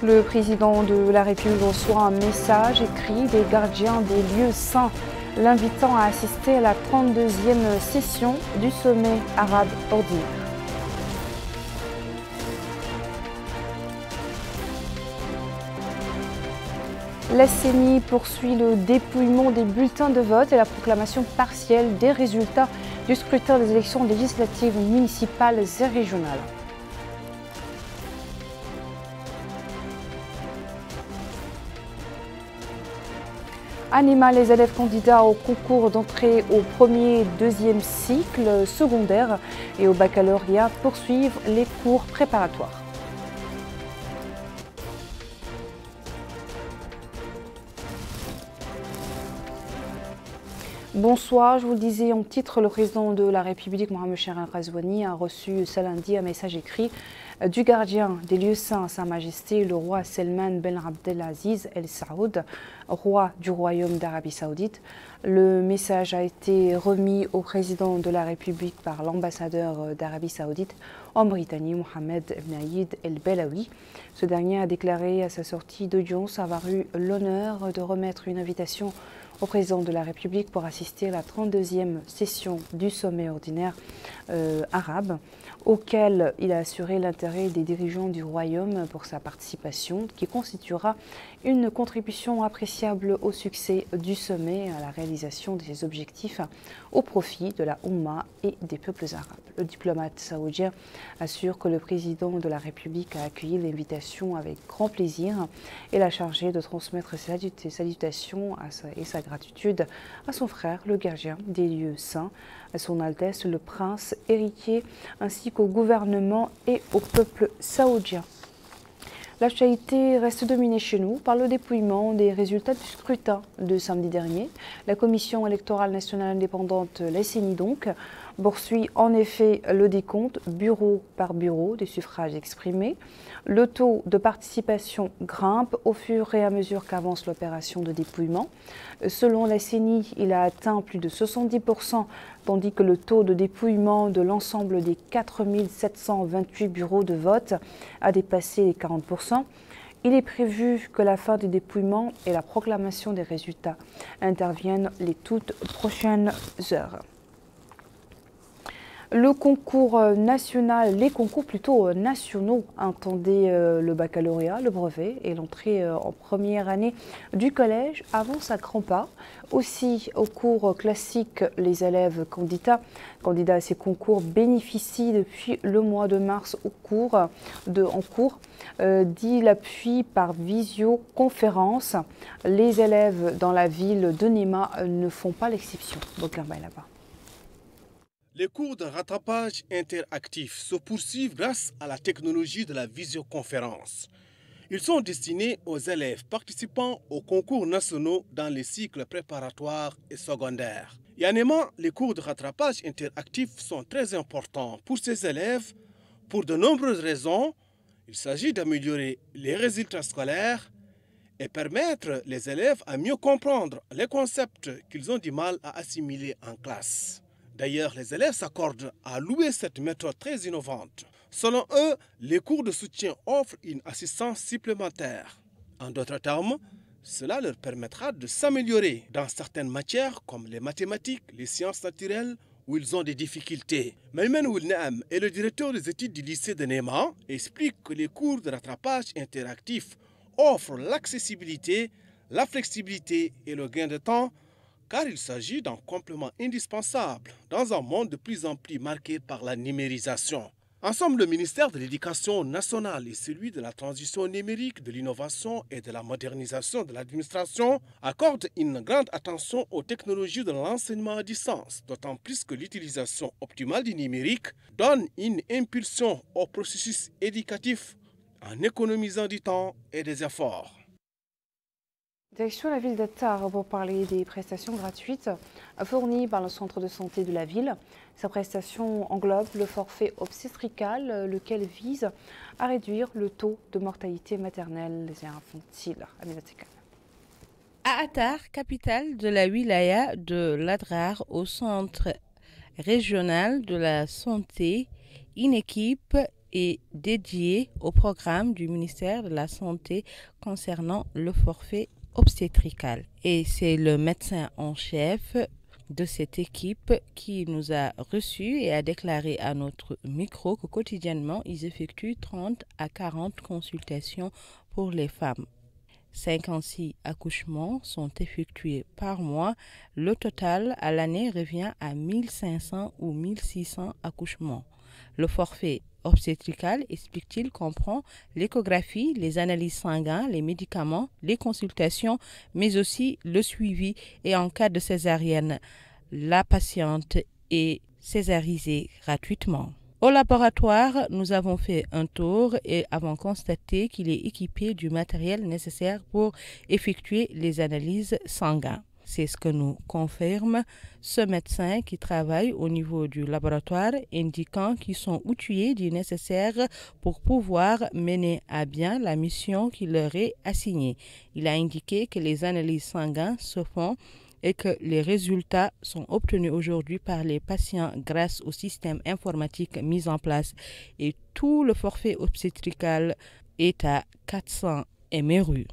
Le président de la République reçoit un message écrit des gardiens des lieux saints, l'invitant à assister à la 32e session du sommet arabe ordinaire. La CENI poursuit le dépouillement des bulletins de vote et la proclamation partielle des résultats du scrutin des élections législatives municipales et régionales. Anima, les élèves candidats au concours d'entrée au premier et deuxième cycle secondaire et au baccalauréat poursuivent les cours préparatoires. Bonsoir, je vous le disais en titre, le président de la République, Mohamed Chérif El Ghazouani, a reçu ce lundi un message écrit du gardien des lieux saints, Sa Majesté le roi Salman Ben Abdelaziz El Saoud, roi du Royaume d'Arabie Saoudite. Le message a été remis au président de la République par l'ambassadeur d'Arabie Saoudite en Mauritanie, Mohamed Ibn Aïd El Belaoui. Ce dernier a déclaré à sa sortie d'audience avoir eu l'honneur de remettre une invitation au président de la République pour assister à la 32e session du sommet ordinaire arabe, auquel il a assuré l'intérêt des dirigeants du Royaume pour sa participation, qui constituera une contribution appréciable au succès du sommet et à la réalisation de ses objectifs au profit de la Oumma et des peuples arabes. Le diplomate saoudien assure que le président de la République a accueilli l'invitation avec grand plaisir et l'a chargé de transmettre ses salutations et sa gratitude à son frère, le gardien des lieux saints, à son Altesse le prince héritier, ainsi qu'au gouvernement et au peuple saoudien. L'actualité reste dominée chez nous par le dépouillement des résultats du scrutin de samedi dernier. La Commission électorale nationale indépendante, la CENI donc, poursuit en effet le décompte bureau par bureau des suffrages exprimés. Le taux de participation grimpe au fur et à mesure qu'avance l'opération de dépouillement. Selon la CENI, il a atteint plus de 70%, tandis que le taux de dépouillement de l'ensemble des 4 728 bureaux de vote a dépassé les 40%. Il est prévu que la fin des dépouillements et la proclamation des résultats interviennent les toutes prochaines heures. Le concours national, les concours plutôt nationaux, entendez le baccalauréat, le brevet et l'entrée en première année du collège avancent à grands pas. Aussi, au cours classique, les élèves candidats à ces concours bénéficient depuis le mois de mars en cours dit l'appui par visioconférence. Les élèves dans la ville de Néma ne font pas l'exception. Donc là-bas. Les cours de rattrapage interactif se poursuivent grâce à la technologie de la visioconférence. Ils sont destinés aux élèves participant aux concours nationaux dans les cycles préparatoires et secondaires. Et en aimant, les cours de rattrapage interactif sont très importants pour ces élèves pour de nombreuses raisons. Il s'agit d'améliorer les résultats scolaires et permettre les élèves à mieux comprendre les concepts qu'ils ont du mal à assimiler en classe. D'ailleurs, les élèves s'accordent à louer cette méthode très innovante. Selon eux, les cours de soutien offrent une assistance supplémentaire. En d'autres termes, cela leur permettra de s'améliorer dans certaines matières comme les mathématiques, les sciences naturelles, où ils ont des difficultés. Maïman Oulnaam est le directeur des études du lycée de Néma et explique que les cours de rattrapage interactif offrent l'accessibilité, la flexibilité et le gain de temps, car il s'agit d'un complément indispensable dans un monde de plus en plus marqué par la numérisation. Ensemble, le ministère de l'Éducation nationale et celui de la transition numérique, de l'innovation et de la modernisation de l'administration accordent une grande attention aux technologies de l'enseignement à distance, d'autant plus que l'utilisation optimale du numérique donne une impulsion au processus éducatif en économisant du temps et des efforts. Direction la ville d'Attar pour parler des prestations gratuites fournies par le centre de santé de la ville. Ces prestations englobent le forfait obstétrical, lequel vise à réduire le taux de mortalité maternelle et infantile. À Attar, capitale de la wilaya de l'Adrar, au centre régional de la santé, une équipe est dédié au programme du ministère de la Santé concernant le forfait obstétrical. Et c'est le médecin en chef de cette équipe qui nous a reçus et a déclaré à notre micro que quotidiennement, ils effectuent 30 à 40 consultations pour les femmes. 56 accouchements sont effectués par mois. Le total à l'année revient à 1500 ou 1600 accouchements. Le forfait obstétrical, explique-t-il, comprend l'échographie, les analyses sanguines, les médicaments, les consultations, mais aussi le suivi. Et en cas de césarienne, la patiente est césarisée gratuitement. Au laboratoire, nous avons fait un tour et avons constaté qu'il est équipé du matériel nécessaire pour effectuer les analyses sanguines. C'est ce que nous confirme ce médecin qui travaille au niveau du laboratoire, indiquant qu'ils sont outillés du nécessaire pour pouvoir mener à bien la mission qui leur est assignée. Il a indiqué que les analyses sanguines se font et que les résultats sont obtenus aujourd'hui par les patients grâce au système informatique mis en place. Et tout le forfait obstétrical est à 400 MRU.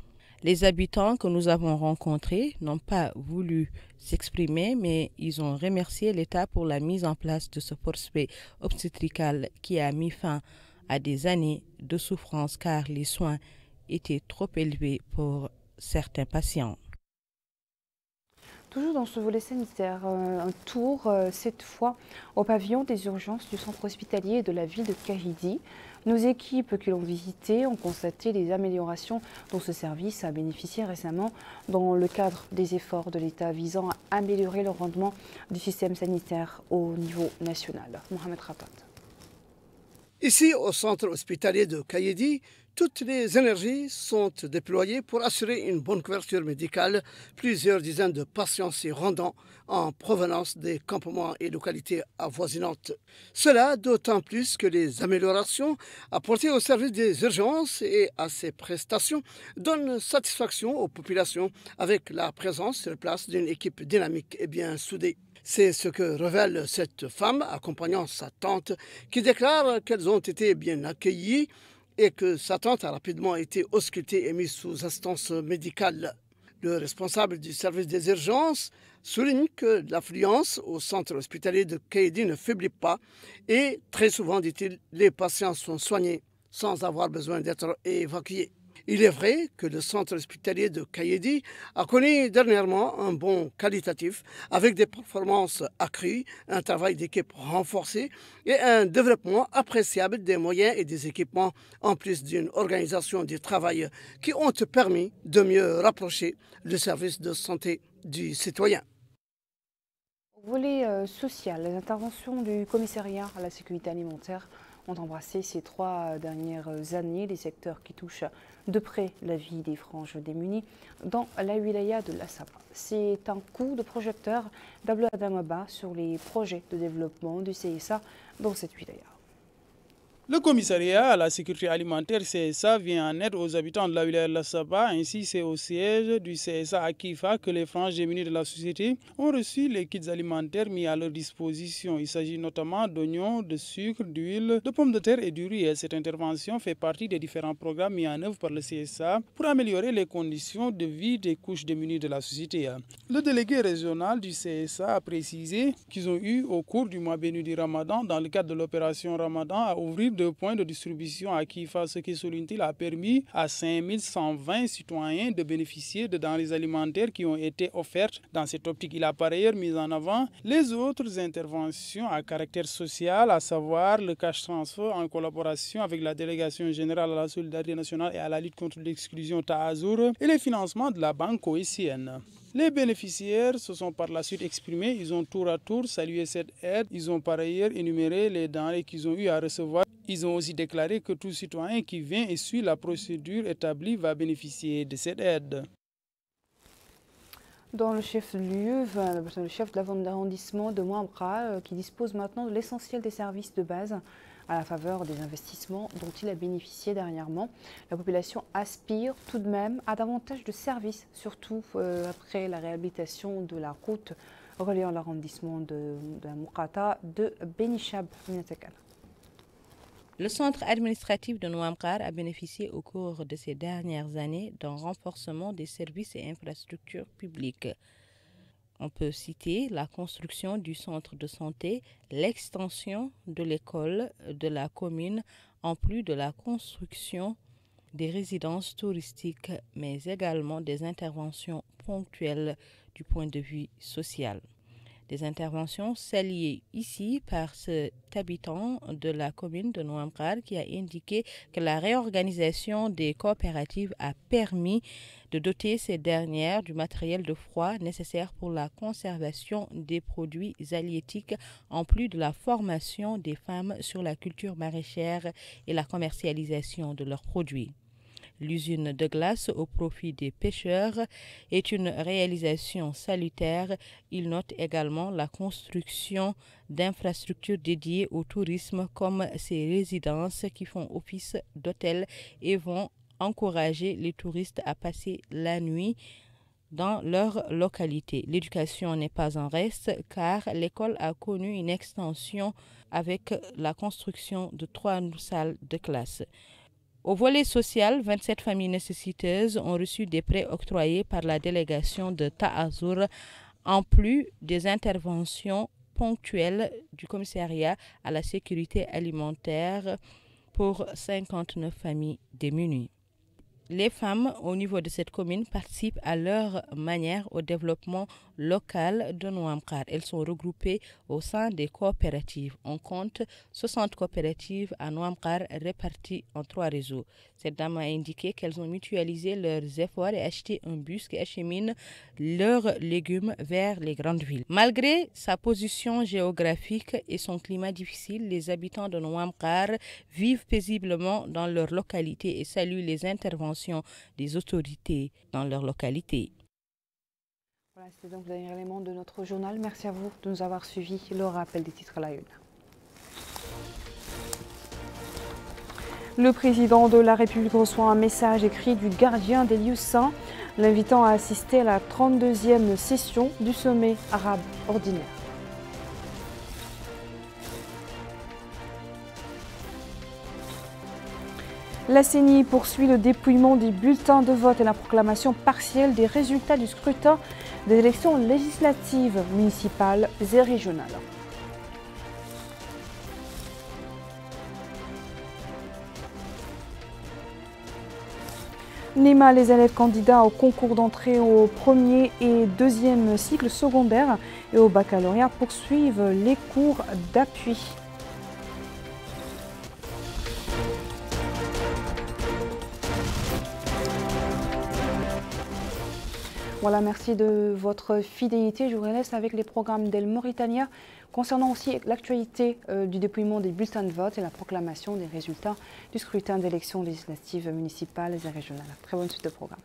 Les habitants que nous avons rencontrés n'ont pas voulu s'exprimer, mais ils ont remercié l'État pour la mise en place de ce forfait obstétrical qui a mis fin à des années de souffrance car les soins étaient trop élevés pour certains patients. Toujours dans ce volet sanitaire, un tour cette fois au pavillon des urgences du centre hospitalier de la ville de Kahidi. Nos équipes qui l'ont visité ont constaté les améliorations dont ce service a bénéficié récemment dans le cadre des efforts de l'État visant à améliorer le rendement du système sanitaire au niveau national. Mohamed Khatat. Ici, au centre hospitalier de Kahidi, toutes les énergies sont déployées pour assurer une bonne couverture médicale. Plusieurs dizaines de patients s'y rendant en provenance des campements et localités avoisinantes. Cela d'autant plus que les améliorations apportées au service des urgences et à ses prestations donnent satisfaction aux populations avec la présence sur place d'une équipe dynamique et bien soudée. C'est ce que révèle cette femme accompagnant sa tante qui déclare qu'elles ont été bien accueillies et que sa tante a rapidement été auscultée et mise sous assistance médicale. Le responsable du service des urgences souligne que l'affluence au centre hospitalier de Kahidi ne faiblit pas et très souvent, dit-il, les patients sont soignés sans avoir besoin d'être évacués. Il est vrai que le centre hospitalier de Kahidi a connu dernièrement un bond qualitatif avec des performances accrues, un travail d'équipe renforcé et un développement appréciable des moyens et des équipements en plus d'une organisation du travail qui ont permis de mieux rapprocher le service de santé du citoyen. Au volet social, les interventions du commissariat à la sécurité alimentaire ont embrassé ces 3 dernières années les secteurs qui touchent de près la vie des franges démunies dans la wilaya de Lassaba. C'est un coup de projecteur d'Abdel Adamaba sur les projets de développement du CSA dans cette wilaya. Le commissariat à la sécurité alimentaire CSA vient en aide aux habitants de la wilaya de Lassaba. Ainsi, c'est au siège du CSA à Kifa que les franges démunies de la société ont reçu les kits alimentaires mis à leur disposition. Il s'agit notamment d'oignons, de sucre, d'huile, de pommes de terre et du riz. Et cette intervention fait partie des différents programmes mis en œuvre par le CSA pour améliorer les conditions de vie des couches démunies de la société. Le délégué régional du CSA a précisé qu'ils ont eu au cours du mois béni du Ramadan, dans le cadre de l'opération Ramadan, à ouvrir 2 points de distribution à Kifa, ce qui, souligne-t-il, a permis à 5120 citoyens de bénéficier de denrées alimentaires qui ont été offertes. Dans cette optique, il a par ailleurs mis en avant les autres interventions à caractère social, à savoir le cash transfert en collaboration avec la délégation générale à la solidarité nationale et à la lutte contre l'exclusion Taazur et les financements de la banque OICN. Les bénéficiaires se sont par la suite exprimés, ils ont tour à tour salué cette aide, ils ont par ailleurs énuméré les denrées qu'ils ont eu à recevoir. Ils ont aussi déclaré que tout citoyen qui vient et suit la procédure établie va bénéficier de cette aide. Dans le chef-lieu, le chef de l'arrondissement de Mouambra, qui dispose maintenant de l'essentiel des services de base à la faveur des investissements dont il a bénéficié dernièrement. La population aspire tout de même à davantage de services, surtout après la réhabilitation de la route reliant l'arrondissement de Moukata de Benichab. Le centre administratif de Nouamkhar a bénéficié au cours de ces dernières années d'un renforcement des services et infrastructures publiques. On peut citer la construction du centre de santé, l'extension de l'école de la commune, en plus de la construction des résidences touristiques, mais également des interventions ponctuelles du point de vue social. Des interventions saluées ici par cet habitant de la commune de Nouamkhar qui a indiqué que la réorganisation des coopératives a permis de doter ces dernières du matériel de froid nécessaire pour la conservation des produits halieutiques, en plus de la formation des femmes sur la culture maraîchère et la commercialisation de leurs produits. L'usine de glace au profit des pêcheurs est une réalisation salutaire. Il note également la construction d'infrastructures dédiées au tourisme comme ces résidences qui font office d'hôtel et vont encourager les touristes à passer la nuit dans leur localité. L'éducation n'est pas en reste car l'école a connu une extension avec la construction de 3 salles de classe. Au volet social, 27 familles nécessiteuses ont reçu des prêts octroyés par la délégation de Ta'azour, en plus des interventions ponctuelles du commissariat à la sécurité alimentaire pour 59 familles démunies. Les femmes au niveau de cette commune participent à leur manière au développement local de Nouamkhar. Elles sont regroupées au sein des coopératives. On compte 60 coopératives à Nouamkhar réparties en 3 réseaux. Cette dame a indiqué qu'elles ont mutualisé leurs efforts et acheté un bus qui achemine leurs légumes vers les grandes villes. Malgré sa position géographique et son climat difficile, les habitants de Nouamkhar vivent paisiblement dans leur localité et saluent les interventions des autorités dans leur localité. Voilà, c'était donc le dernier élément de notre journal. Merci à vous de nous avoir suivis. Le rappel des titres à la une. Le président de la République reçoit un message écrit du gardien des lieux saints, l'invitant à assister à la 32e session du sommet arabe ordinaire. La CENI poursuit le dépouillement des bulletins de vote et la proclamation partielle des résultats du scrutin des élections législatives, municipales et régionales. NEMA, les élèves candidats au concours d'entrée au premier et deuxième cycle secondaire et au baccalauréat poursuivent les cours d'appui. Voilà, merci de votre fidélité. Je vous laisse avec les programmes d'El Mauritania concernant aussi l'actualité du dépouillement des bulletins de vote et la proclamation des résultats du scrutin d'élections législatives municipales et régionales. Très bonne suite de programme.